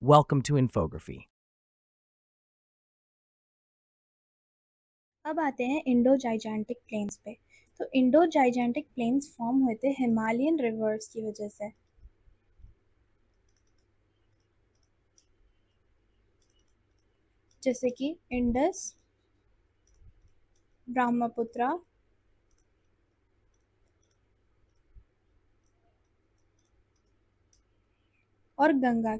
Welcome to Infography. अब आते हैं इंडो जाइजेंटिक प्लेन्स पे। तो इंडो जाइजेंटिक प्लेन्स फॉर्म हुए थे हिमालयन रिवर्स की वजह से। जैसे कि इंडस, ब्रह्मपुत्र और गंगा।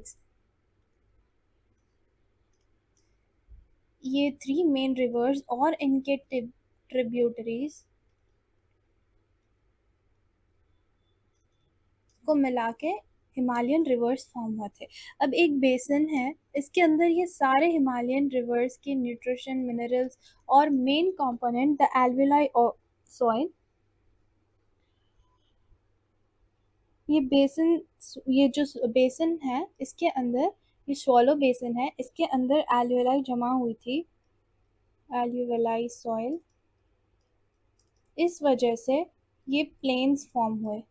ये थ्री मेन रिवर्स और इनके ट्रिब्यूटरीज को मिला के हिमालयन रिवर्स फॉर्म हुए थे। अब एक बेसिन है, इसके अंदर ये सारे हिमालयन रिवर्स के न्यूट्रिशन, मिनरल्स और main component the alveoli soil. ये जो बेसिन है इसके अंदर, ये शॉलो बेसिन है, इसके अंदर एल्विलाई जमा हुई थी, एल्विलाई सॉइल। इस वजह से ये प्लेन्स फॉर्म हुए।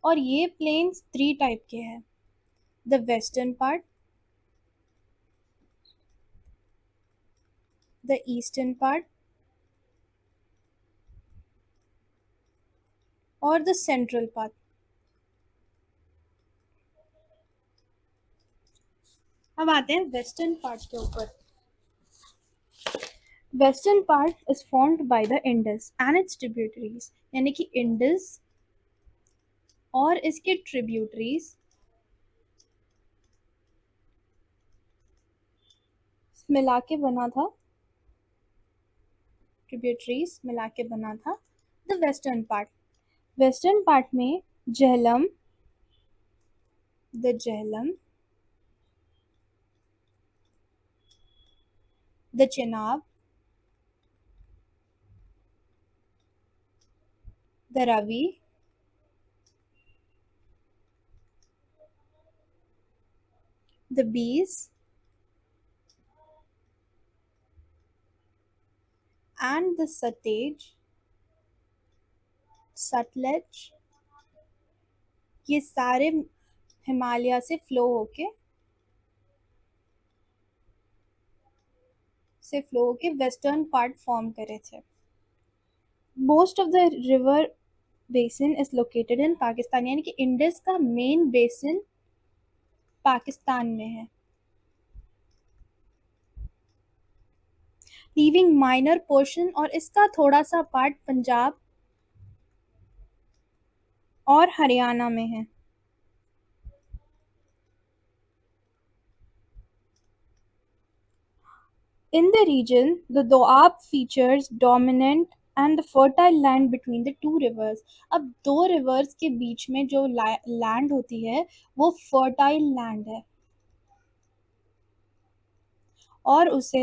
और ये प्लेन्स थ्री टाइप के हैं: the western part, the eastern part और द सेंट्रल पार्ट। अब आते हैं वेस्टर्न पार्ट के ऊपर। Western part is formed by the Indus and it's tributaries, यानी कि इंडस और इसके ट्रिब्यूटरीज मिला के बना था, ट्रिब्यूटरीज मिला के बना था the western part. Western part में Jhelum, the Jhelum, the Chenab, the Ravi, the Beas and the Sutlej, Sutlej. ये सारे हिमालय से फ्लो होके वेस्टर्न पार्ट फॉर्म करे थे। Most of the river basin is located इन पाकिस्तान, यानी कि इंडस का मेन बेसिन पाकिस्तान में है, लीविंग माइनर पोर्शन, और इसका थोड़ा सा पार्ट पंजाब और हरियाणा में है। In the region, the Doab features dominant and the fertile land between the two rivers. अब दो रिवर्स के बीच में जो लैंड होती है वो फर्टाइल लैंड है और उसे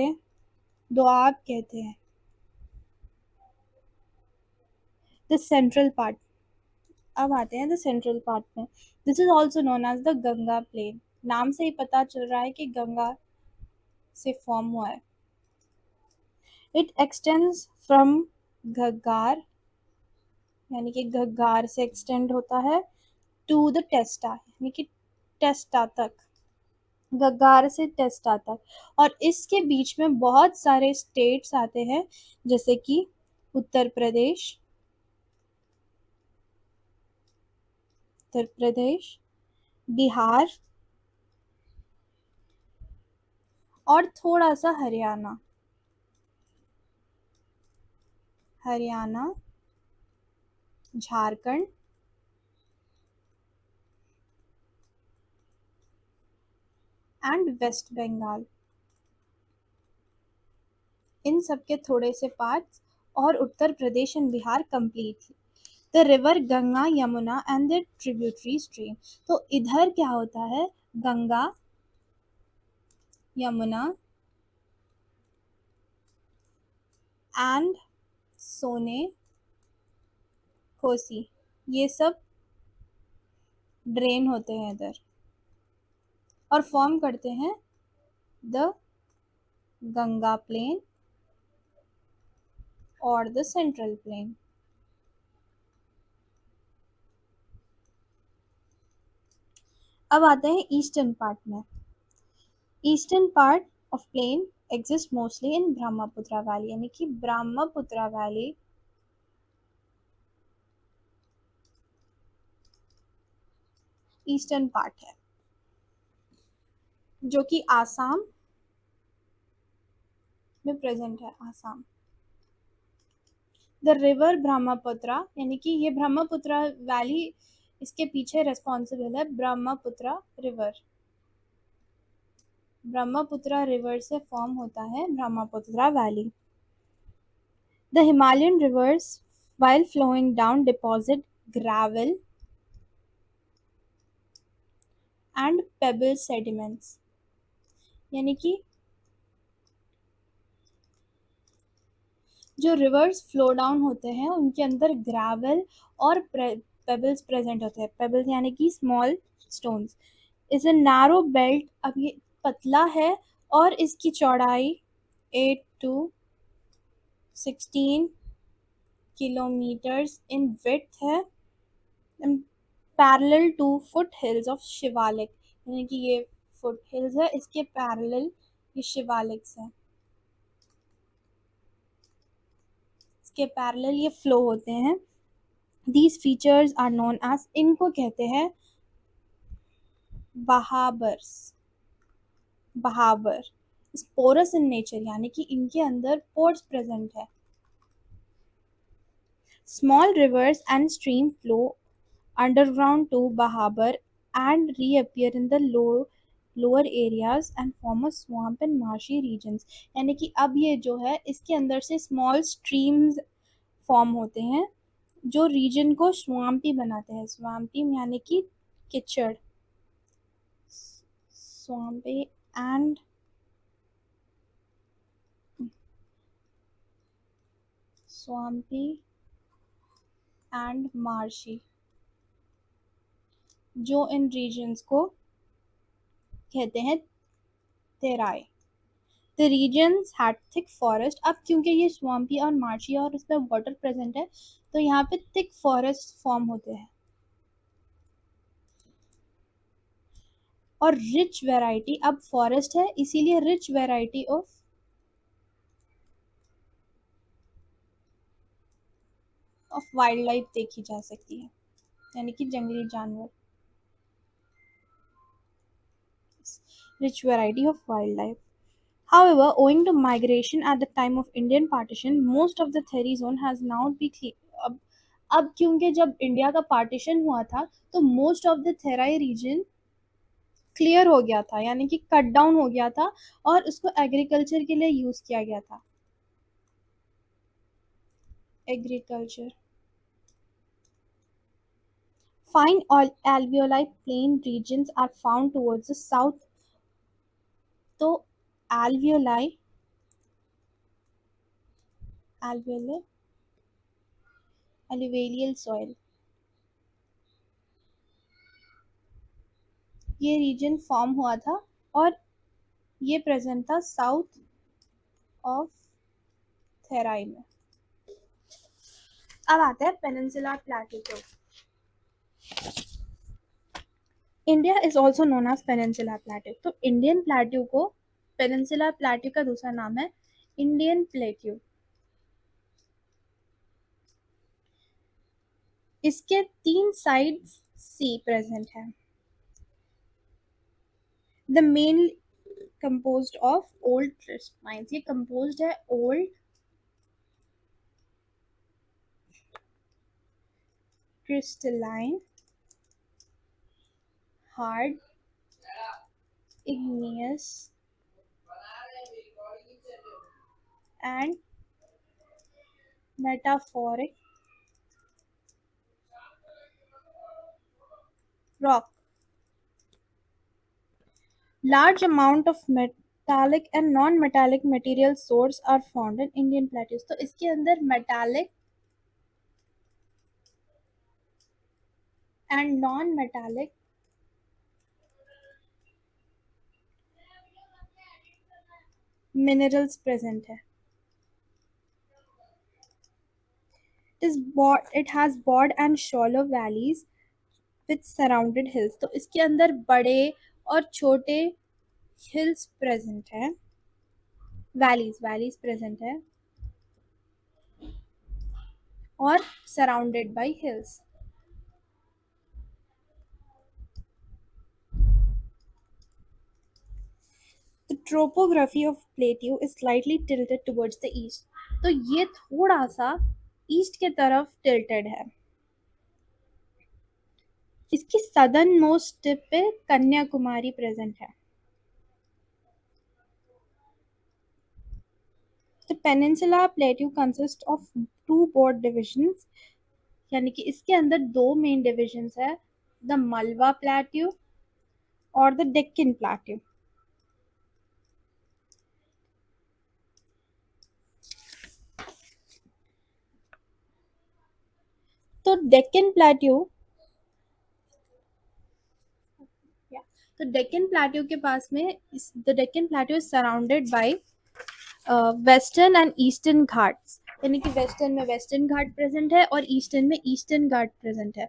दोआब कहते हैं। The central part. अब आते हैं द सेंट्रल पार्ट में। This is also known as the Ganga plain. नाम से ही पता चल रहा है कि गंगा से फॉर्म हुआ है। इट एक्सटेंड्स फ्रॉम घग्गार, यानी कि घग्गार से एक्सटेंड होता है, टू द टेस्टा, यानी कि टेस्टा तक, घग्गार से टेस्टा तक। और इसके बीच में बहुत सारे स्टेट्स आते हैं, जैसे कि उत्तर प्रदेश, बिहार और थोड़ा सा हरियाणा, झारखंड एंड वेस्ट बंगाल। इन सब के थोड़े से पार्ट्स और Uttar Pradesh and Bihar completely. The river Ganga, Yamuna and the tributary stream. तो इधर क्या होता है, गंगा, यमुना एंड सोने, कोसी, ये सब ड्रेन होते हैं इधर और फॉर्म करते हैं द गंगा प्लेन और द सेंट्रल प्लेन। अब आते हैं ईस्टर्न पार्ट में। Eastern part of plain exist mostly in Brahmaputra valley, यानी कि ब्रह्मपुत्र वैली ईस्टर्न पार्ट है, जो कि आसाम में प्रेजेंट है। आसाम। द रिवर ब्रह्मपुत्र, यानी कि ये ब्रह्मपुत्र वैली इसके पीछे रिस्पॉन्सिबल है। ब्रह्मपुत्र रिवर, ब्रह्मपुत्र रिवर से फॉर्म होता है Brahmaputra valley. The Himalayan reverse while flowing down deposit gravel and pebble sediments, यानी कि जो रिवर्स फ्लो डाउन होते हैं उनके अंदर ग्रेवल और पेबल्स प्रेजेंट होते हैं। पेबल्स यानी कि small stones. Is a narrow belt, अब ये पतला है और इसकी चौड़ाई 8 to 16 किलोमीटर्स इन विड्थ है। Parallel to foot hills of Shivalik, यानी कि ये फुट हिल्स है, इसके पैरेलल ये शिवालिक्स है, इसके पैरेलल ये फ्लो होते हैं। These features are known as, इनको कहते हैं बहाबर्स, बहाबर। स्पोरस इन नेचर, यानी कि इनके अंदर पोर्स प्रेजेंट है। Small reverse and stream flow underground to Bahabar and reappear in the lower areas and form a swamp and marshy regions, यानी कि अब ये जो है इसके अंदर से स्मॉल स्ट्रीम्स फॉर्म होते हैं जो रीजन को स्वाम्पी बनाते हैं। स्वाम्पी यानी कि कीचड़। Swampy and swampy and marshy, जो इन रीजन्स को कहते हैं Terai. The regions had thick forest, अब क्योंकि ये स्वाम्पी और मार्शी और उसमें वाटर प्रेजेंट है तो यहाँ पे थिक फॉरेस्ट फॉर्म होते हैं। और रिच वेराइटी, अब फॉरेस्ट है इसीलिए rich variety of wild life देखी जा सकती है, यानी कि जंगली जानवर। Rich variety of wildlife. However, owing to migration at the time of Indian partition, most of the Theri zone has now been अब क्योंकि जब इंडिया का पार्टीशन हुआ था तो most of the Terai region clear हो गया था, यानी कि कट डाउन हो गया था और उसको एग्रीकल्चर के लिए यूज किया गया था। Agriculture. Fine alveoli plain regions are found towards the south, तो alveoli alveoli alluvial soil, ये रीजन फॉर्म हुआ था और ये प्रेजेंट था साउथ ऑफ थेराई में। अब आते हैं पेनिनसुला प्लेटू को। India is also known as peninsula plateau, तो इंडियन प्लेट्यू को पेनिनसुला प्लेटू का दूसरा नाम है इंडियन प्लेट्यू। इसके 3 साइड्स सी प्रेजेंट है। The main composed of old crystallines, ये कंपोज्ड है old crystalline hard igneous and metamorphic rock. Large amount of metallic and non-metallic material source are found in Indian plateaus, तो इसके अंदर metallic and non-metallic minerals present है। It has broad and shallow valleys with surrounded hills, तो इसके अंदर बड़े और छोटे हिल्स प्रेजेंट है, वैलीज प्रेजेंट है, और surrounded by hills. The topography of plateau is slightly tilted towards the east. तो ये थोड़ा सा ईस्ट के तरफ टिल्टेड है. इसकी सदर्न मोस्ट टिप पे कन्याकुमारी प्रेजेंट है. The peninsula plateau consist of two broad divisions, यानी कि इसके अंदर दो मेन डिविजन्स है, द मलवा प्लेट्यू और द डेक्कन प्लेट्यू. तो डेक्कन प्लेट्यू, या तो डेक्कन प्लेट्यू के पास में the Deccan plateau is surrounded bye western and eastern Ghats, यानी कि वेस्टर्न में वेस्टर्न घाट प्रेजेंट है और ईस्टर्न में ईस्टर्न घाट प्रेजेंट है.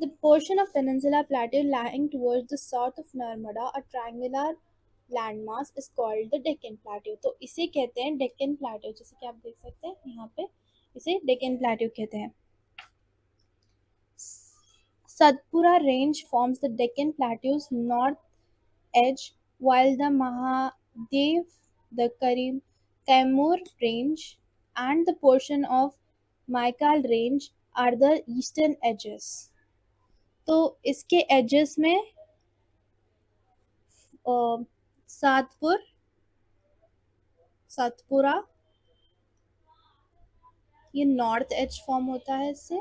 The portion of Peninsula Plateau lying towards the south of Narmada, a triangular landmass, is called the Deccan Plateau. तो इसे कहते हैं डेक्कन प्लेट्यू, जैसे कि आप देख सकते हैं यहाँ पे इसे डेक्कन प्लेट्यू कहते हैं. Satpura Range forms the Deccan Plateau's north edge, while the Mahadev, the Kaimur Range, and the portion of Maikal Range are the eastern edges. तो इसके एजेस में सातपुर, सतपुरा, ये नॉर्थ एज फॉर्म होता है इससे.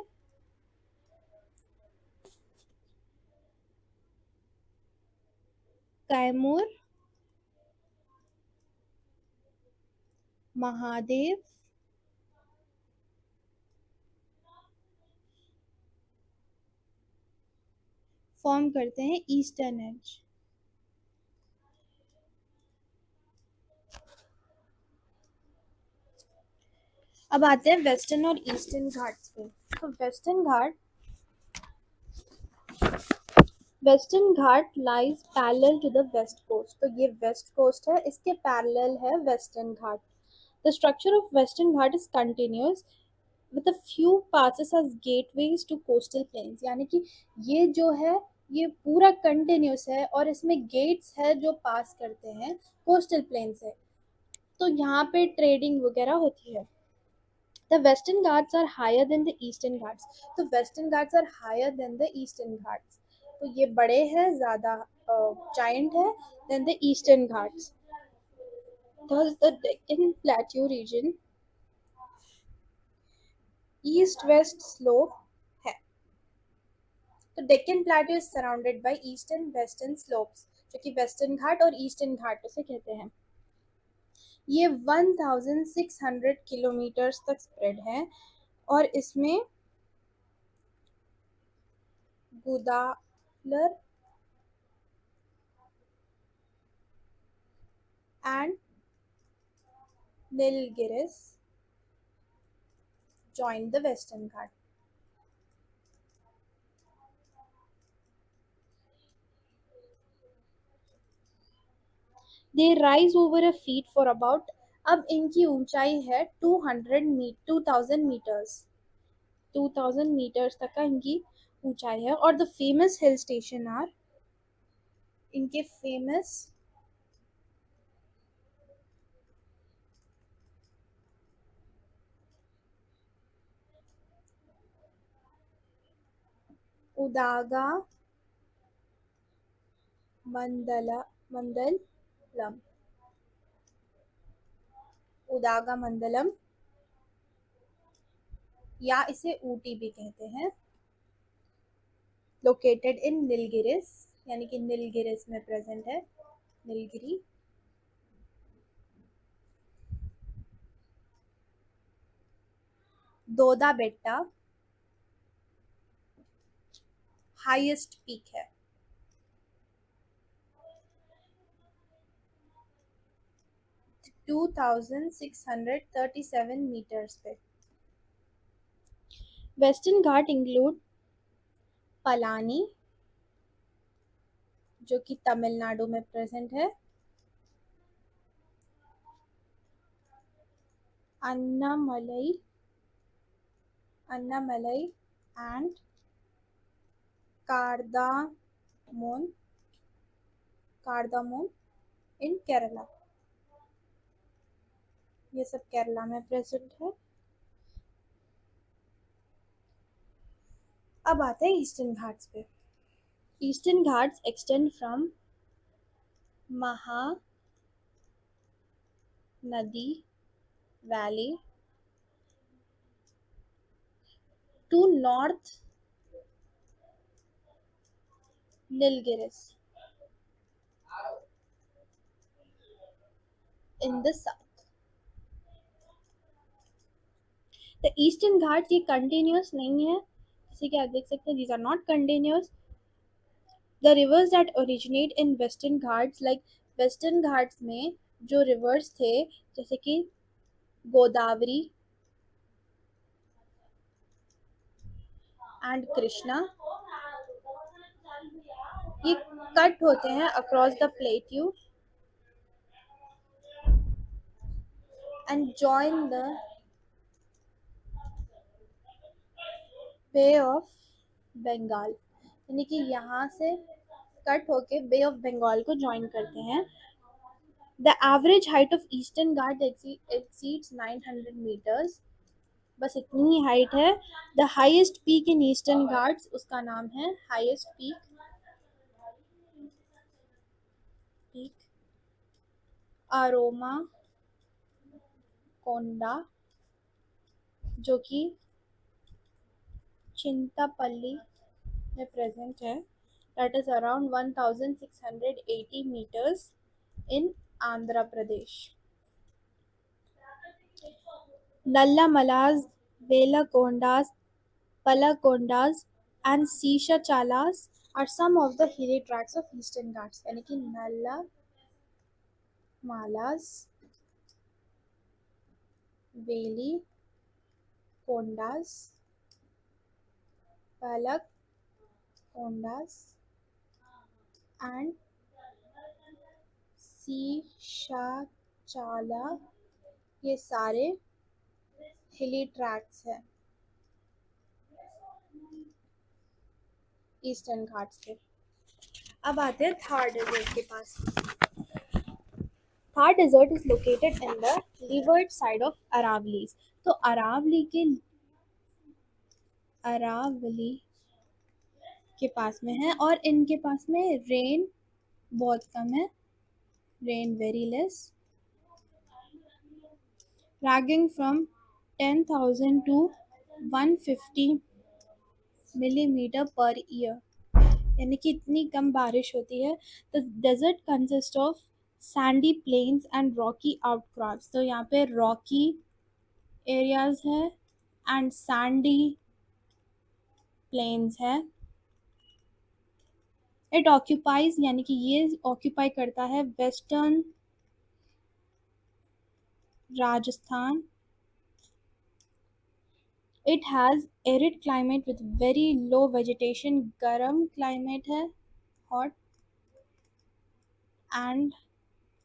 कैमूर, महादेव, फॉर्म करते हैं ईस्टर्न एज. अब आते हैं वेस्टर्न और ईस्टर्न घाट्स पे. तो western Ghat lies parallel to the west coast. तो ये वेस्ट कोस्ट है, इसके पैरेलल है western Ghat. The structure of western Ghat is continuous with a few passes as gateways to coastal plains, यानी कि ये जो है ये पूरा कंटिन्यूस है और इसमें गेट्स है जो पास करते हैं कोस्टल प्लेन से. तो यहाँ पे ट्रेडिंग वगैरह होती है. The Western Ghats are higher than the Eastern Ghats. तो Western Ghats are higher than the Eastern Ghats. तो ये बड़े हैं, ज़्यादा जाइंट है than the Eastern Ghats. Thus the Deccan Plateau region east west slope है. तो Deccan plateau is surrounded by eastern western slopes, जो कि वेस्टर्न घाट और ईस्टर्न घाट उसे कहते हैं. ये 1600 किलोमीटर्स तक स्प्रेड है और इसमें गुदालर and Nilgiris join the western Ghat. They rise over a feet for about, अब इनकी ऊंचाई है 2000 मीटर्स, 2000 मीटर्स तक का इनकी ऊंचाई है. और the famous hill station are, इनके famous Udhagamandalam, Udhagamandalam, या इसे ऊटी भी कहते हैं, लोकेटेड इन नीलगिरिस, यानी कि नीलगिरिस में प्रेजेंट है, नीलगिरी. दोदा बेट्टा हाईएस्ट पीक है. 2637 मीटर्स पे. वेस्टर्न घाट इंक्लूड पलानी जो कि तमिलनाडु में प्रेजेंट है, अन्नामलई अन्नामलई एंड कार्दामोन कार्दामोन इन केरला। ये सब केरला में प्रेजेंट है। अब आते हैं ईस्टर्न घाट्स पे। Eastern Ghats extend from Mahanadi valley to north Nilgiris in the south. The Eastern Ghats ये कंटिन्यूस नहीं है, जैसे कि आप देख सकते हैं, these are not continuous. The rivers that originate in western Ghats, like western Ghats में जो रिवर्स थे, जैसे कि गोदावरी एंड कृष्णा, ये कट होते हैं across the plateau and join the Bay of Bengal, यानी कि यहाँ से कट होके बे ऑफ बंगाल को ज्वाइन करते हैं। The average height of eastern Ghat exceeds 900 meters, बस इतनी ही हाइट है। The highest peak in eastern Ghats, उसका नाम है हाईएस्ट पीक अरोमा कोंडा, जो कि चिंतापल्ली में प्रेजेंट है। That is around 1680 meters in Andhra Pradesh. Nallamalas, Velakondas, Palakondas, and Sishachalas are some of the hilly tracts of Eastern Ghats. यानी कि Nallamalas, Velikondas, Palakondas, and Sishatchala, ये सारे हिली ट्रैक्स हैं ईस्टर्न घाट्स के। अब आते हैं थार डेजर्ट के पास। Thar desert is located in the leeward side of Aravallis. तो अरावली के पास में है, और इनके पास में रेन बहुत कम है, rain very less, ranging from 10,000 to 150 millimetre per year, यानी कि इतनी कम बारिश होती है। The desert consist of sandy plains and rocky outcrops, तो यहाँ पे रॉकी एरियाज है एंड सैंडी प्लेन्स है। इट ऑक्यूपाइज, यानी कि ये ऑक्यूपाई करता है western Rajasthan. It has arid climate with very low vegetation, गर्म क्लाइमेट है, hot and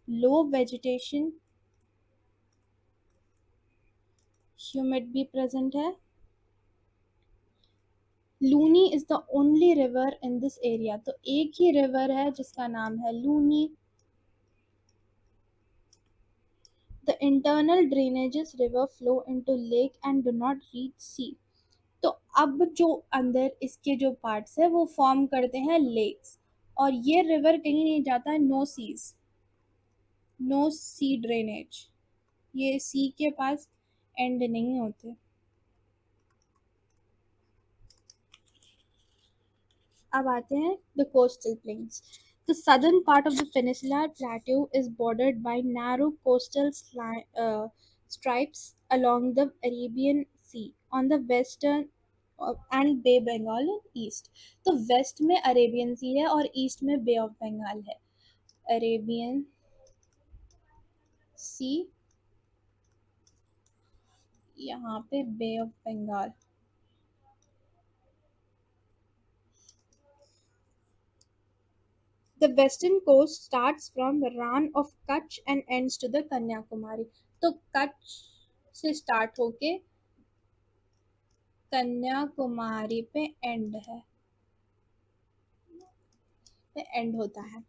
low vegetation, humid भी प्रेजेंट है। Luni is the only river in this area, तो एक ही रिवर है जिसका नाम है Luni. The internal drainages river flow into lake and do not reach sea, तो अब जो अंदर इसके जो पार्ट्स है वो फॉर्म करते हैं लेक्स, और ये रिवर कहीं नहीं जाता है, नो सी ड्रेनेज, ये सी के पास एंड नहीं होते। अब आते हैं the coastal planes. The southern part of the peninsular plateau is bordered by narrow coastal stripes along the Arabian Sea on the western and Bay Bengal east. तो वेस्ट में Arabian सी है और ईस्ट में बे ऑफ बंगाल है। Arabian Sea, यहाँ पे Bay of Bengal. The western coast starts from Rann of Kutch and ends to the Kanyakumari. तो कच्छ से स्टार्ट होके कन्याकुमारी पे एंड होता है।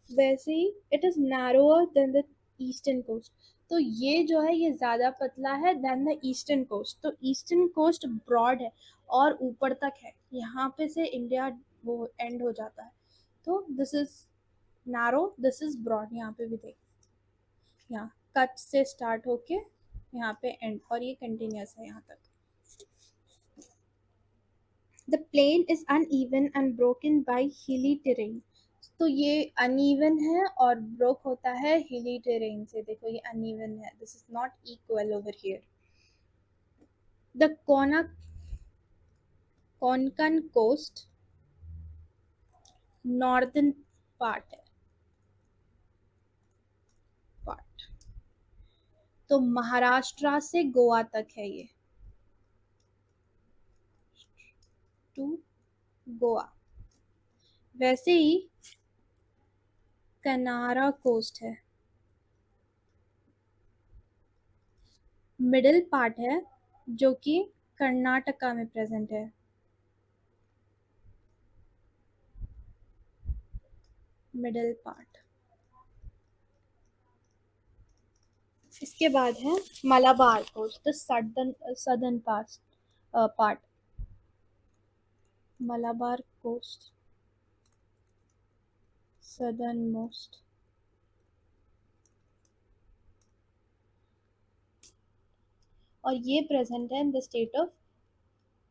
वैसे ही it is narrower than the eastern coast. तो ये जो है ये ज्यादा पतला है देन द ईस्टर्न कोस्ट। तो ईस्टर्न कोस्ट ब्रॉड है और ऊपर तक है, यहाँ पे से इंडिया वो एंड हो जाता है। तो this is narrow, this is broad. यहाँ पे भी देख, यहाँ कट से स्टार्ट होके यहाँ पे एंड, और ये कंटिन्यूस है यहाँ तक। The plain is uneven and broken by hilly terrain. तो ये अनइवन है और ब्रोक होता है हिली टेरेन से। देखो ये अनइवन है, this is not equal over here. The Konkan coast northern part है, पार्ट। तो महाराष्ट्र से गोवा तक है ये, टू गोवा। वैसे ही कनारा कोस्ट है, मिडिल पार्ट है, जो कि कर्नाटका में प्रेजेंट है। Middle part. इसके बाद है Malabar coast, the southern part. Malabar coast southernmost. और ये प्रेजेंट है in the state of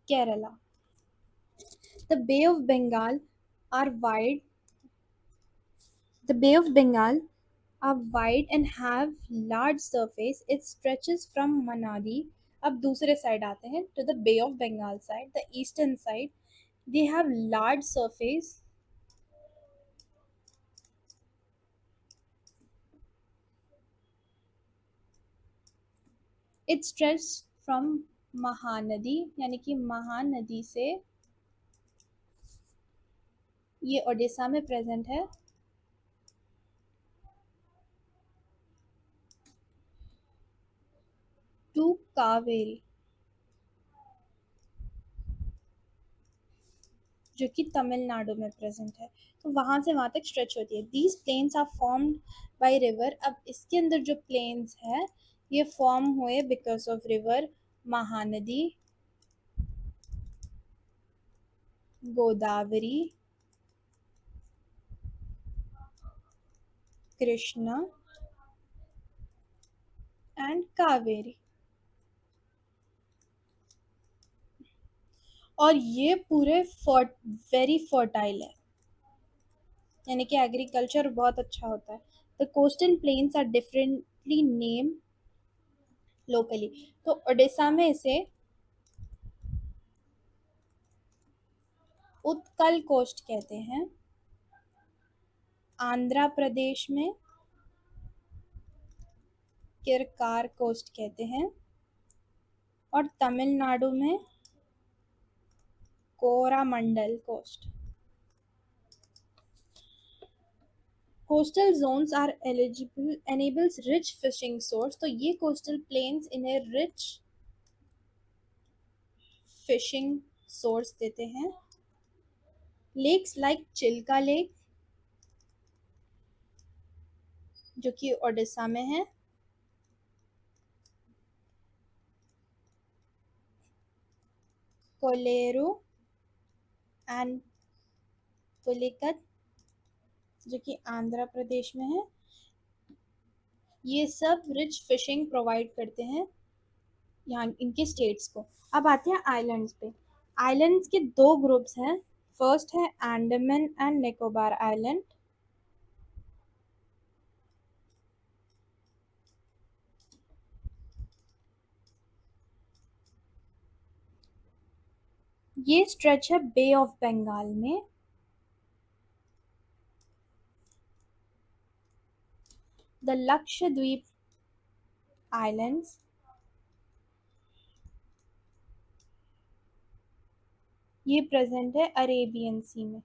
Kerala. The Bay of Bengal are wide The Bay of Bengal are wide and have large surface. It stretches from Manali. अब दूसरे side आते हैं to the Bay of Bengal side, the eastern side. They have large surface. It stretches from Mahanadi, यानी कि महानदी से ये ओडिशा में present है, टू कावेरी, जो कि तमिलनाडु में प्रेजेंट है। तो वहां से वहां तक स्ट्रेच होती है। These plains are formed by river. अब इसके अंदर जो प्लेन्स है ये फॉर्म हुए because of river Mahanadi, Godavari, Krishna and Kaveri. और ये पूरे वेरी फर्टाइल है, यानी कि एग्रीकल्चर बहुत अच्छा होता है। The coastal plains are differently name locally. तो ओडिशा में इसे उत्कल कोस्ट कहते हैं, आंध्र प्रदेश में किरकार कोस्ट कहते हैं, और तमिलनाडु में Coromandel coast. Coastal zones are eligible enables rich fishing source. तो ये कोस्टल प्लेन्स इन्हें रिच फिशिंग सोर्स देते हैं। लेक्स लाइक चिल्का लेक, जो कि ओडिशा में है, कोलेरू एंड पुलिकट, जो कि आंध्र प्रदेश में है, ये सब रिच फिशिंग प्रोवाइड करते हैं यहाँ इनके स्टेट्स को। अब आते हैं आइलैंड्स पे। आइलैंड्स के दो ग्रुप्स हैं। फर्स्ट है अंडमान एंड निकोबार आइलैंड। ये स्ट्रेच है बे ऑफ बंगाल में। द लक्षद्वीप आइलैंड्स, ये प्रेजेंट है अरेबियन सी में।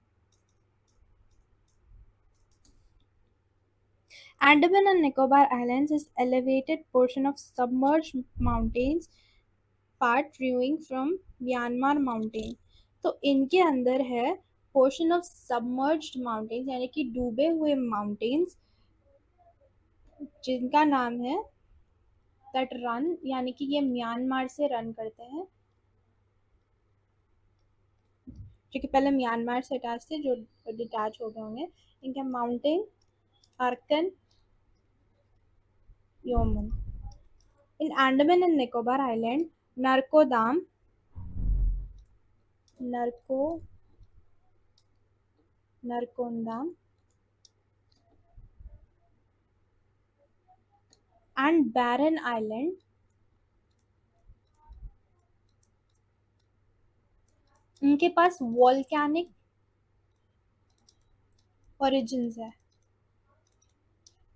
Andaman and Nicobar Islands is elevated portion of submerged mountains part viewing from Myanmar mountain. तो इनके अंदर है पोर्शन ऑफ सबमर्ज्ड माउंटेन्स यानी कि डूबे हुए माउंटेन्स जिनका नाम है दैट रन यानी कि ये म्यांमार से रन करते हैं, जो कि पहले म्यांमार से अटैच थे जो डिटैच हो गए होंगे। इनके mountain Arakan Yoma. In Andaman and Nicobar island Narcondam Narco Narcondam and Barren island उनके पास वॉल्केनिक ओरिजिन्स है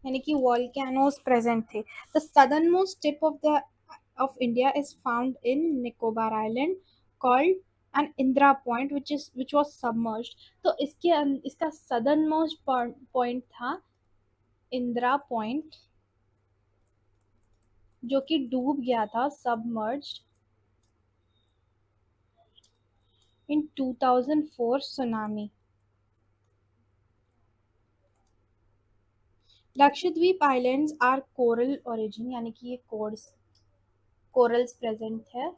यानी कि वॉल्केनोस प्रेजेंट थे। The southernmost tip of India is found in Nicobar island called and Indira Point which was submerged. तो इसका सदर्न मोस्ट पॉइंट था Indira point जो कि डूब गया था submerged in 2004 tsunami. Lakshadweep islands are coral origin यानी कि ये कोरल्स प्रेजेंट है।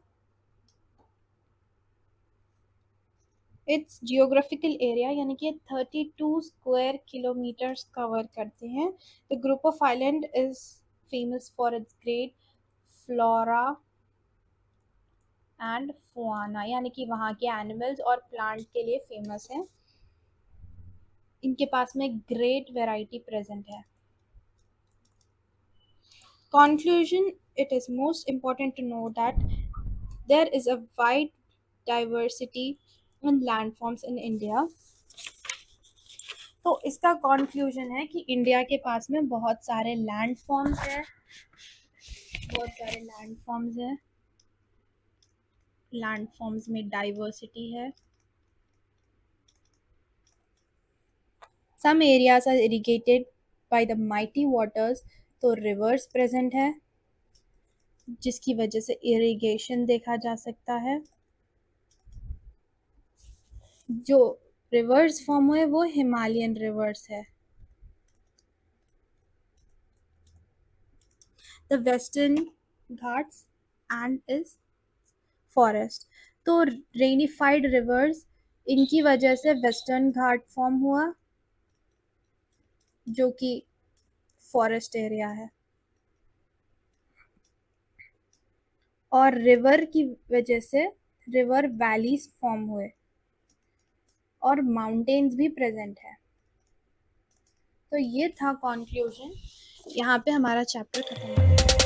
इट्स जियोग्राफिकल एरिया यानी कि 32 स्क्वायर किलोमीटर्स कवर करते हैं। The group of island is famous for its great flora and fauna यानी कि वहाँ के एनिमल्स और प्लांट के लिए फेमस है। इनके पास में ग्रेट वैरायटी प्रेजेंट है। Conclusion: it is most important to know that there is a wide diversity in landforms in India। तो इसका कंक्लूजन है कि इंडिया के पास में बहुत सारे लैंडफॉर्म्स है, लैंडफॉर्म्स में डाइवर्सिटी है। Some areas are irrigated by the mighty waters, तो रिवर्स प्रेजेंट है जिसकी वजह से इरिगेशन देखा जा सकता है। जो रिवर्स फॉर्म हुए वो हिमालयन रिवर्स है। The Western Ghats and is forest. तो रेनिफाइड रिवर्स इनकी वजह से वेस्टर्न घाट फॉर्म हुआ जो कि फॉरेस्ट एरिया है, और रिवर की वजह से रिवर वैलीज फॉर्म हुए और माउंटेन्स भी प्रेजेंट है। तो ये था कंक्लूजन। यहाँ पे हमारा चैप्टर खत्म हो गया।